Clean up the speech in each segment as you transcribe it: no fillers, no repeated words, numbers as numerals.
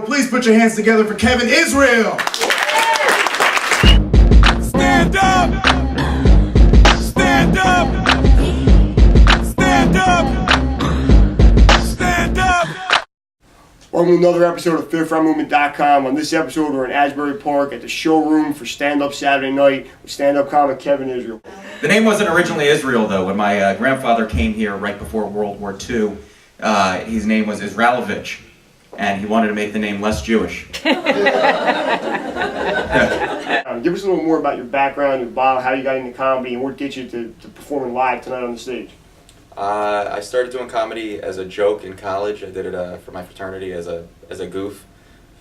Please put your hands together for Kevin Israel. Stand up! Stand up! Stand up! Stand up! Welcome to another episode of FifthRoundMovement.com. On this episode, we're in Asbury Park at the showroom for Stand Up Saturday Night with stand-up comic Kevin Israel. The name wasn't originally Israel, though. When my grandfather came here right before World War II, his name was Israelovich, and he wanted to make the name less Jewish. Give us a little more about your background, your bio, how you got into comedy, and what gets you to performing live tonight on the stage. I started doing comedy as a joke in college. I did it for my fraternity as a goof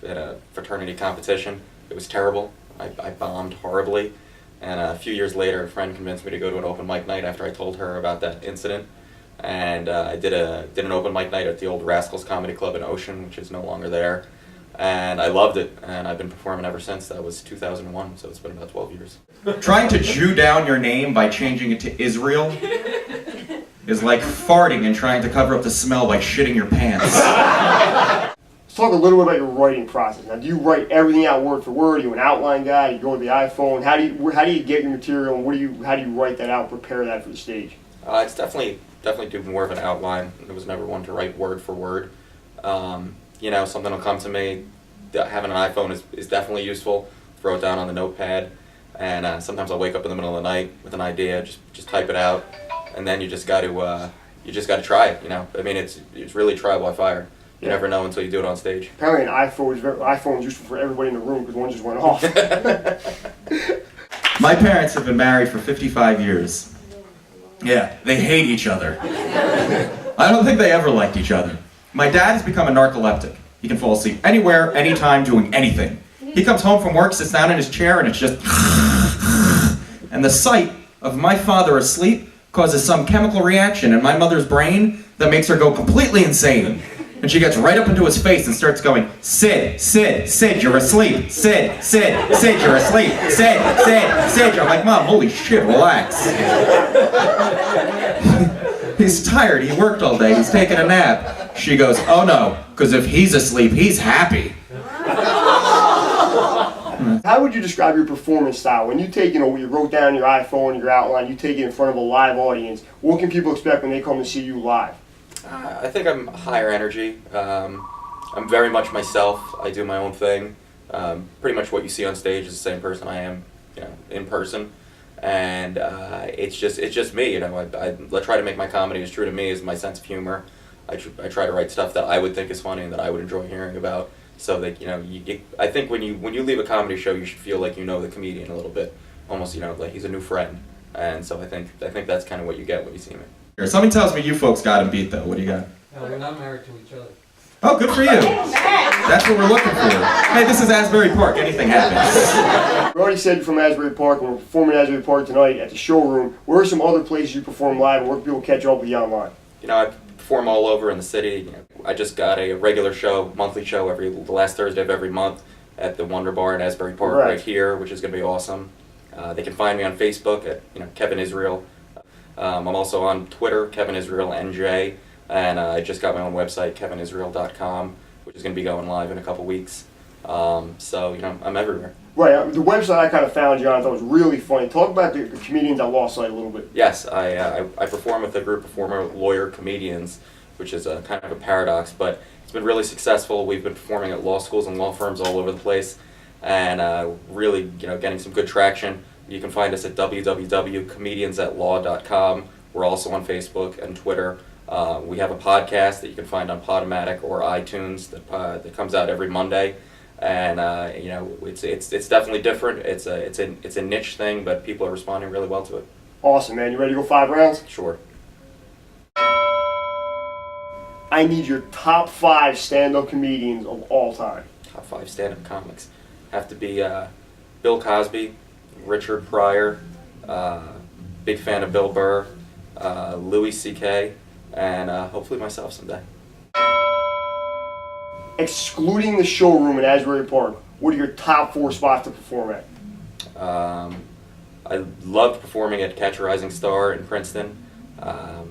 at a fraternity competition. It was terrible. I bombed horribly. And a few years later, a friend convinced me to go to an open mic night after I told her about that incident. And I did an open mic night at the old Rascals Comedy Club in Ocean, which is no longer there. And I loved it, and I've been performing ever since. That was 2001, so it's been about 12 years. Trying to Jew down your name by changing it to Israel is like farting and trying to cover up the smell by shitting your pants. Let's talk a little bit about your writing process. Now, do you write everything out word for word? Are you an outline guy? You go to the iPhone? How do you get your material, and how do you write that out and prepare that for the stage? It's definitely do more of an outline. I was never one to write word for word. Something will come to me. Having an iPhone is definitely useful. Throw it down on the notepad, and sometimes I'll wake up in the middle of the night with an idea. Just type it out, and then you just got to try it. I mean, it's really trial by fire. You never know until you do it on stage. Apparently, an iPhone is useful for everybody in the room because one just went off. My parents have been married for 55 years. Yeah, they hate each other. I don't think they ever liked each other. My dad has become a narcoleptic. He can fall asleep anywhere, anytime, doing anything. He comes home from work, sits down in his chair, and it's just... And the sight of my father asleep causes some chemical reaction in my mother's brain that makes her go completely insane. And she gets right up into his face and starts going, Sid, Sid, Sid, you're asleep. Sid, Sid, Sid, you're asleep. Sid, Sid, Sid. I'm like, Mom, holy shit, relax. He's tired, he worked all day, he's taking a nap. She goes, oh no, because if he's asleep, he's happy. How would you describe your performance style? When you take, you wrote down your iPhone, your outline, you take it in front of a live audience, what can people expect when they come to see you live? I think I'm higher energy. I'm very much myself. I do my own thing. Pretty much what you see on stage is the same person I am, in person. And it's just me. I try to make my comedy as true to me as my sense of humor. I try to write stuff that I would think is funny and that I would enjoy hearing about. So that I think when you leave a comedy show, you should feel like you know the comedian a little bit, almost like he's a new friend. And so I think that's kind of what you get when you see me. Something tells me you folks got him beat, though. What do you got? No, we're not married to each other. Oh, good for you. That's what we're looking for. Hey, this is Asbury Park. Anything happens. You already said you're from Asbury Park, and we're performing at Asbury Park tonight at the showroom. Where are some other places you perform live, and where can people catch up with you online? I perform all over in the city. I just got a regular show, monthly show, the last Thursday of every month at the Wonder Bar in Asbury Park right here, which is going to be awesome. They can find me on Facebook at Kevin Israel. I'm also on Twitter, Kevin Israel NJ, and I just got my own website, kevinisrael.com, which is going to be going live in a couple weeks. So I'm everywhere. Right, the website I kind of found you on, I thought was really funny. Talk about the comedians at Lost Sight a little bit. Yes, I perform with a group of former lawyer comedians, which is a kind of a paradox, but it's been really successful. We've been performing at law schools and law firms all over the place, and really getting some good traction. You can find us at www.comediansatlaw.com. We're also on Facebook and Twitter. We have a podcast that you can find on Podomatic or iTunes that comes out every Monday, and it's definitely different. It's a niche thing, but people are responding really well to it. Awesome, man. You ready to go 5 rounds? Sure. I need your top 5 stand-up comedians of all time. Top 5 stand-up comics have to be Bill Cosby, Richard Pryor, big fan of Bill Burr, Louis C.K., and hopefully myself someday. Excluding the showroom in Asbury Park, what are your top 4 spots to perform at? I loved performing at Catch a Rising Star in Princeton. I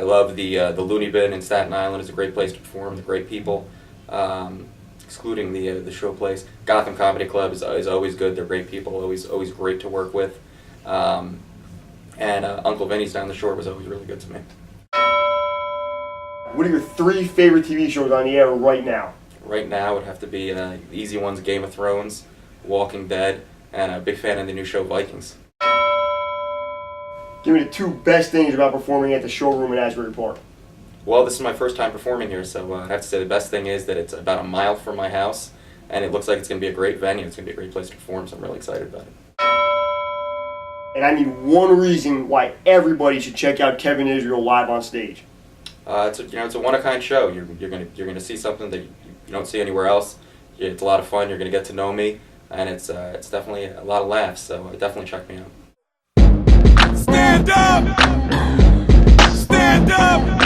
love the Looney Bin in Staten Island. It's a great place to perform, the great people. excluding the show place. Gotham Comedy Club is always good. They're great people, always great to work with. And Uncle Vinny's down the shore was always really good to me. What are your 3 favorite TV shows on the air right now? Right now, it would have to be the easy ones: Game of Thrones, Walking Dead, and a big fan of the new show Vikings. Give me the 2 best things about performing at the showroom in Asbury Park. Well, this is my first time performing here, so I have to say the best thing is that it's about a mile from my house, and it looks like it's going to be a great venue. It's going to be a great place to perform, so I'm really excited about it. And I need one reason why everybody should check out Kevin Israel live on stage. It's a one-of-a-kind show. You're gonna see something that you don't see anywhere else. It's a lot of fun. You're gonna get to know me, and it's definitely a lot of laughs. So definitely check me out. Stand up! Stand up!